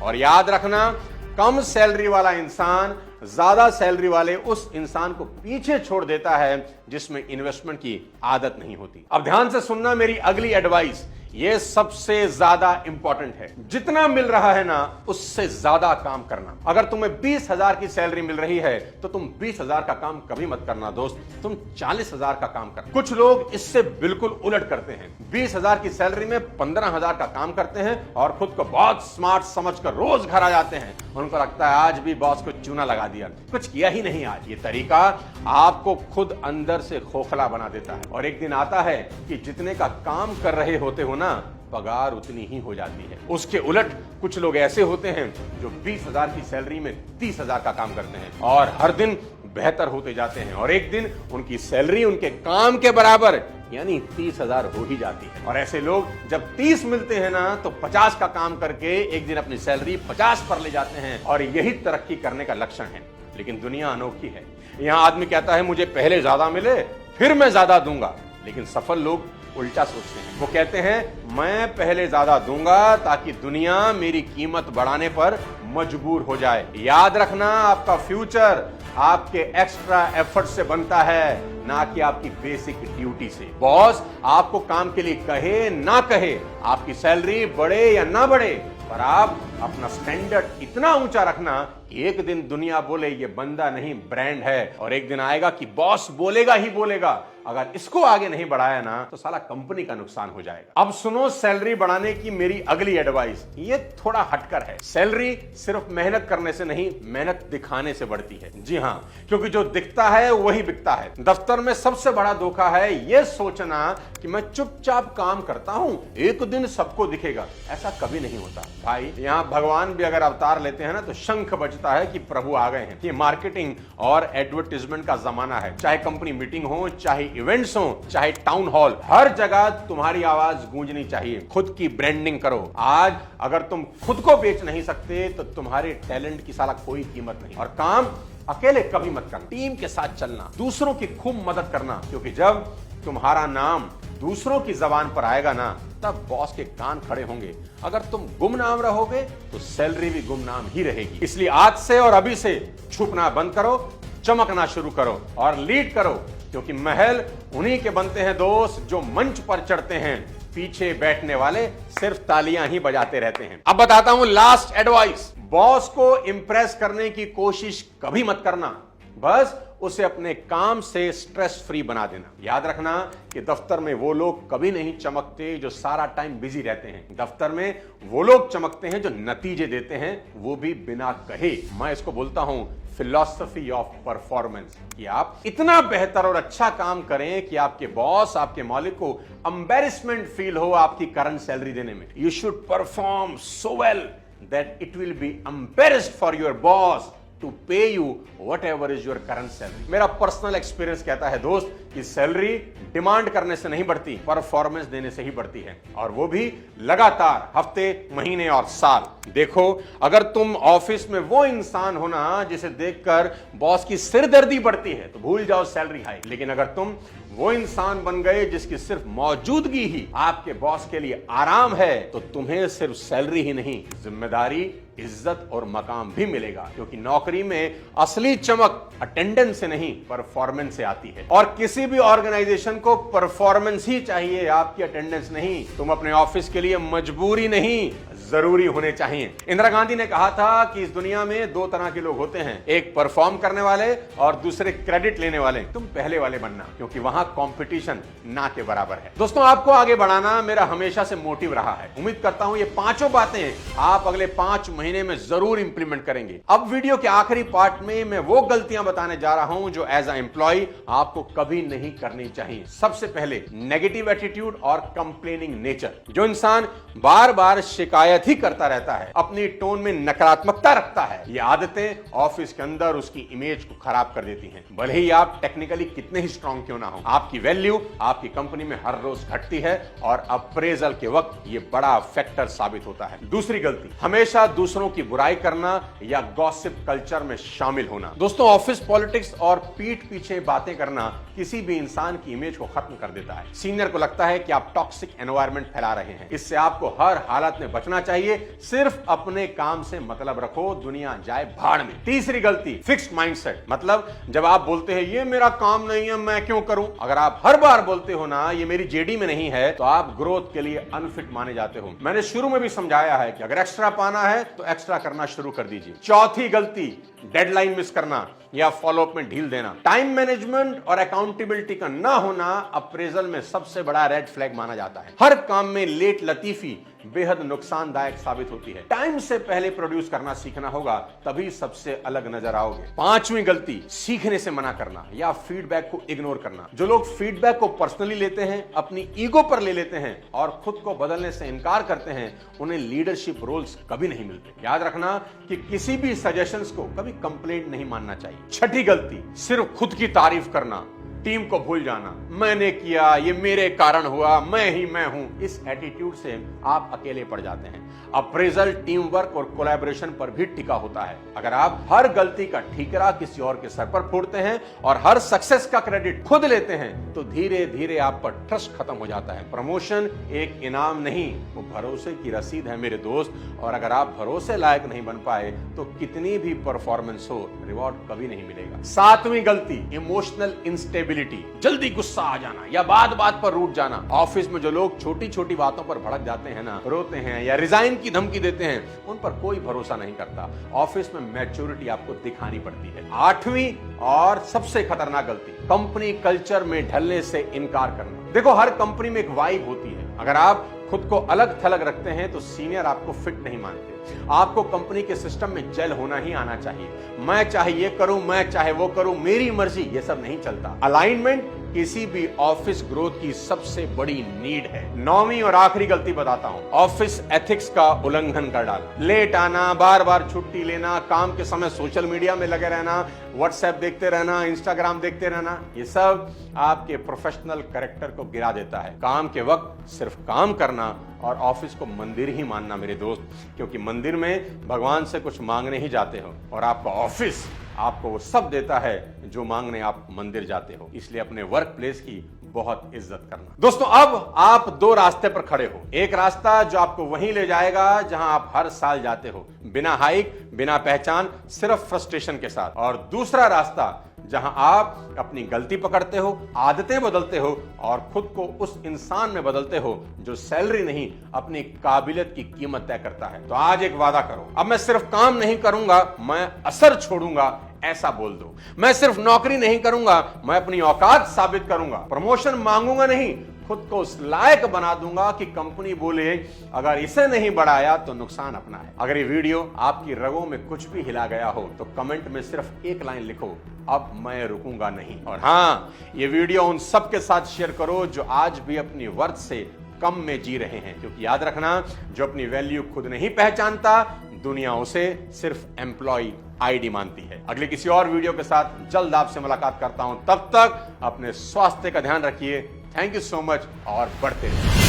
और याद रखना, कम सैलरी वाला इंसान ज्यादा सैलरी वाले उस इंसान को पीछे छोड़ देता है जिसमें इन्वेस्टमेंट की आदत नहीं होती। अब ध्यान से सुनना मेरी अगली एडवाइस, ये सबसे ज्यादा इंपॉर्टेंट है। जितना मिल रहा है ना, उससे ज्यादा काम करना। अगर तुम्हें 20,000 की सैलरी मिल रही है तो तुम 20,000 का काम कभी मत करना दोस्त, तुम 40,000 का काम करना। कुछ लोग इससे बिल्कुल उलट करते हैं, 20,000 की सैलरी में 15,000 का काम करते हैं और खुद को बहुत स्मार्ट समझकर रोज घर आ जाते हैं। उनको लगता है आज भी बॉस को चूना लगा दिया, कुछ किया ही नहीं आज। ये तरीका आपको खुद अंदर से खोखला बना देता है और एक दिन आता है कि जितने का काम कर रहे होते हो ना, पगार उतनी ही हो जाती है। उसके उलट कुछ लोग ऐसे होते हैं जो 20,000 की सैलरी में 30,000 का काम करते हैं और हर दिन बेहतर होते जाते हैं और एक दिन उनकी सैलरी उनके काम के बराबर यानी 30,000 हो ही जाती है। और ऐसे लोग जब 30 मिलते हैं ना, तो 50 का काम करके एक दिन अपनी सैलरी 50 पर ले जाते हैं और यही तरक्की करने का लक्षण है। लेकिन दुनिया अनोखी है। यहां आदमी कहता है मुझे पहले ज्यादा मिले फिर मैं ज्यादा दूंगा, लेकिन सफल लोग उल्टा सोचते हैं। वो कहते हैं मैं पहले ज्यादा दूंगा ताकि दुनिया मेरी कीमत बढ़ाने पर मजबूर हो जाए। याद रखना, आपका फ्यूचर आपके एक्स्ट्रा एफर्ट से बनता है, ना कि आपकी बेसिक ड्यूटी से। बॉस आपको काम के लिए कहे ना कहे, आपकी सैलरी बढ़े या ना बढ़े, पर आप अपना स्टैंडर्ड इतना ऊंचा रखना कि एक दिन दुनिया बोले ये बंदा नहीं ब्रांड है, और एक दिन आएगा कि बॉस बोलेगा ही बोलेगा अगर इसको आगे नहीं बढ़ाया ना तो साला कंपनी का नुकसान हो जाएगा। अब सुनो सैलरी बढ़ाने की मेरी अगली एडवाइस, ये थोड़ा हटकर है। सैलरी सिर्फ मेहनत करने से नहीं, मेहनत दिखाने से बढ़ती है। जी हां, क्योंकि जो दिखता है वही बिकता है। दफ्तर में सबसे बड़ा धोखा है ये सोचना कि मैं चुपचाप काम करता हूं, एक दिन सबको दिखेगा। ऐसा कभी नहीं होता भाई। यहां भगवान भी अगर अवतार लेते हैं ना तो शंख बजता है कि प्रभु आ गए हैं। ये मार्केटिंग और एडवर्टाइजमेंट का जमाना है। चाहे कंपनी मीटिंग हो, चाहे इवेंट्स हो, चाहे टाउन हॉल, हर जगह तुम्हारी आवाज गूंजनी चाहिए। खुद की ब्रांडिंग करो। आज अगर तुम खुद को बेच नहीं सकते तो तुम्हारे टैलेंट की साला कोई कीमत नहीं। और काम अकेले कभी मत करना, टीम के साथ चलना, दूसरों की खूब मदद करना, क्योंकि जब तुम्हारा नाम दूसरों की जबान पर आएगा ना, तब बॉस के कान खड़े होंगे। अगर तुम गुमनाम रहोगे तो सैलरी भी गुमनाम ही रहेगी। इसलिए आज से और अभी से छुपना बंद करो, चमकना शुरू करो और लीड करो, क्योंकि महल उन्हीं के बनते हैं दोस्त जो मंच पर चढ़ते हैं, पीछे बैठने वाले सिर्फ तालियां ही बजाते रहते हैं। अब बताता हूं लास्ट एडवाइस, बॉस को इंप्रेस करने की कोशिश कभी मत करना, बस उसे अपने काम से स्ट्रेस फ्री बना देना। याद रखना कि दफ्तर में वो लोग कभी नहीं चमकते जो सारा टाइम बिजी रहते हैं। दफ्तर में वो लोग चमकते हैं जो नतीजे देते हैं, वो भी बिना कहे। मैं इसको बोलता हूं फिलॉसफी ऑफ परफॉर्मेंस, कि आप इतना बेहतर और अच्छा काम करें कि आपके बॉस, आपके मालिक को एम्बैरेसमेंट फील हो आपकी करंट सैलरी देने में। You should perform so well that it will be embarrassed for your boss to pay you whatever is your current salary। मेरा पर्सनल एक्सपीरियंस कहता है दोस्त कि सैलरी डिमांड करने से नहीं बढ़ती, परफॉर्मेंस देने से ही बढ़ती है, और वो भी लगातार, हफ्ते, महीने और साल। देखो, अगर तुम ऑफिस में वो इंसान हो ना जिसे देखकर बॉस की सिरदर्दी बढ़ती है तो भूल जाओ सैलरी हाइक। लेकिन अगर तुम वो इंसान बन गए जिसकी सिर्फ मौजूदगी ही आपके बॉस के लिए आराम है, तो तुम्हें सिर्फ सैलरी ही नहीं, जिम्मेदारी, इज्जत और मकाम भी मिलेगा। क्योंकि नौकरी में असली चमक अटेंडेंस से नहीं, परफॉर्मेंस से आती है। और किसी भी ऑर्गेनाइजेशन को परफॉर्मेंस ही चाहिए, आपकी अटेंडेंस नहीं। तुम अपने ऑफिस के लिए मजबूरी नहीं, जरूरी होने चाहिए। इंदिरा गांधी ने कहा था कि इस दुनिया में दो तरह के लोग होते हैं, एक परफॉर्म करने वाले और दूसरे क्रेडिट लेने वाले। तुम पहले वाले बनना, क्योंकि वहां कंपटीशन ना के बराबर है। दोस्तों, आपको आगे बढ़ाना मेरा हमेशा से मोटिव रहा है। उम्मीद करता हूं ये पांचों बातें आप अगले 5 महीने में जरूर इंप्लीमेंट करेंगे। अब वीडियो के आखिरी पार्ट में मैं वो गलतियां बताने जा रहा हूं जो एज अ एम्प्लॉय आपको कभी नहीं करनी चाहिए। सबसे पहले, नेगेटिव एटीट्यूड और कंप्लेनिंग नेचर। जो इंसान बार बार शिकायत ही करता रहता है, अपनी टोन में नकारात्मकता रखता है, ये आदतें ऑफिस के अंदर उसकी इमेज को खराब कर देती हैं। भले ही आप टेक्निकली कितने ही स्ट्रांग क्यों ना हो, आपकी वैल्यू आपकी कंपनी में हर रोज घटती है और अप्रेजल के वक्त ये बड़ा फैक्टर साबित होता है। दूसरी गलती, हमेशा दूसरों की बुराई करना या गॉसिप कल्चर में शामिल होना। दोस्तों, ऑफिस पॉलिटिक्स और पीठ पीछे बातें करना किसी भी इंसान की इमेज को खत्म कर देता है। सीनियर को लगता है कि आप टॉक्सिक एनवायरनमेंट फैला रहे हैं। इससे आपको हर हालत में बचना चाहिए, सिर्फ अपने काम से मतलब रखो, दुनिया जाए भाड़ में। तीसरी गलती, फिक्स्ड माइंडसेट। मतलब जब आप बोलते हैं ये मेरा काम नहीं है, मैं क्यों करूं, अगर आप हर बार बोलते हो ना ये मेरी जेडी में नहीं है, तो आप ग्रोथ के लिए अनफिट माने जाते हो। मैंने शुरू में भी समझाया है कि अगर एक्स्ट्रा पाना है तो एक्स्ट्रा करना शुरू कर दीजिए। चौथी गलती, डेडलाइन मिस करना या फॉलोअप में ढील देना। टाइम मैनेजमेंट और अकाउंटेबिलिटी का ना होना अप्रेजल में सबसे बड़ा रेड फ्लैग माना जाता है। हर काम में लेट लतीफी बेहद नुकसानदायक साबित होती है। टाइम से पहले प्रोड्यूस करना सीखना होगा, तभी सबसे अलग नजर आओगे। पांचवी गलती, सीखने से मना करना या फीडबैक को इग्नोर करना। जो लोग फीडबैक को पर्सनली लेते हैं, अपनी ईगो पर ले लेते हैं और खुद को बदलने से इनकार करते हैं, उन्हें लीडरशिप रोल्स कभी नहीं मिलते। याद रखना कि किसी भी सजेशंस को कभी कंप्लेंट नहीं मानना चाहिए। छठी गलती, सिर्फ खुद की तारीफ करना, टीम को भूल जाना। मैंने किया, ये मेरे कारण हुआ, मैं ही मैं हूं। इस एटीट्यूड से आप अकेले पड़ जाते हैं। अप्रेजल टीम वर्क और कोलैबोरेशन पर भी टिका होता है। अगर आप हर गलती का ठीकरा किसी और के सर पर फोड़ते हैं और हर सक्सेस का क्रेडिट खुद लेते हैं, तो धीरे धीरे आप पर ट्रस्ट खत्म हो जाता है। प्रमोशन एक इनाम नहीं, वो भरोसे की रसीद है मेरे दोस्त। और अगर आप भरोसे लायक नहीं बन पाए तो कितनी भी परफॉर्मेंस हो, रिवॉर्ड कभी नहीं मिलेगा। सातवीं गलती, इमोशनल इंस्टेबिलिटी। जल्दी गुस्सा आ जाना या बात बात पर रूठ जाना। ऑफिस में जो लोग छोटी छोटी बातों पर भड़क जाते हैं ना, रोते हैं या रिजाइन की धमकी देते हैं, उन पर कोई भरोसा नहीं करता। ऑफिस में मैच्योरिटी आपको दिखानी पड़ती है। आठवीं और सबसे खतरनाक गलती, कंपनी कल्चर में ढलने से इनकार करना। देखो, हर कंपनी में एक वाइब होती है। अगर आप खुद को अलग थलग रखते हैं तो सीनियर आपको फिट नहीं मानते। आपको कंपनी के सिस्टम में जेल होना ही आना चाहिए। मैं चाहे ये करूं, मैं चाहे वो करूं, मेरी मर्जी, ये सब नहीं चलता। अलाइनमेंट किसी भी ऑफिस ग्रोथ की सबसे बड़ी नीड है। नौवीं और आखिरी गलती बताता हूं, ऑफिस एथिक्स का उल्लंघन कर डालना। लेट आना, बार बार छुट्टी लेना, काम के समय सोशल मीडिया में लगे रहना, व्हाट्सएप देखते रहना, इंस्टाग्राम देखते रहना, ये सब आपके प्रोफेशनल कैरेक्टर को गिरा देता है। काम के वक्त सिर्फ काम करना और ऑफिस को मंदिर ही मानना मेरे दोस्त, क्योंकि मंदिर में भगवान से कुछ मांगने ही जाते हो और आपका ऑफिस आपको वो सब देता है जो मांगने आप मंदिर जाते हो। इसलिए अपने वर्क प्लेस की बहुत इज्जत करना। दोस्तों, अब आप दो रास्ते पर खड़े हो। एक रास्ता जो आपको वहीं ले जाएगा जहां आप हर साल जाते हो, बिना हाइक, बिना पहचान, सिर्फ फ्रस्ट्रेशन के साथ। और दूसरा रास्ता जहां आप अपनी गलती पकड़ते हो, आदतें बदलते हो और खुद को उस इंसान में बदलते हो जो सैलरी नहीं, अपनी काबिलियत की कीमत तय करता है। तो आज एक वादा करो, अब मैं सिर्फ काम नहीं करूंगा, मैं असर छोड़ूंगा, ऐसा बोल दो। मैं सिर्फ नौकरी नहीं करूंगा, मैं अपनी औकात साबित करूंगा। प्रमोशन मांगूंगा नहीं, खुद को उस लायक बना दूंगा कि कंपनी बोले अगर इसे नहीं बढ़ाया तो नुकसान अपना है। अगर ये वीडियो आपकी रगों में कुछ भी हिला गया हो तो कमेंट में सिर्फ एक लाइन लिखो, अब मैं रुकूंगा नहीं। और हाँ, ये वीडियो उन सबके साथ शेयर करो जो आज भी अपनी वर्थ से कम में जी रहे हैं, क्योंकि याद रखना, जो अपनी वैल्यू खुद नहीं पहचानता, दुनिया उसे सिर्फ एम्प्लॉय आईडी मानती है। अगले किसी और वीडियो के साथ जल्द आपसे मुलाकात करता हूं। तब तक अपने स्वास्थ्य का ध्यान रखिए। थैंक यू सो मच और बढ़ते रहिए।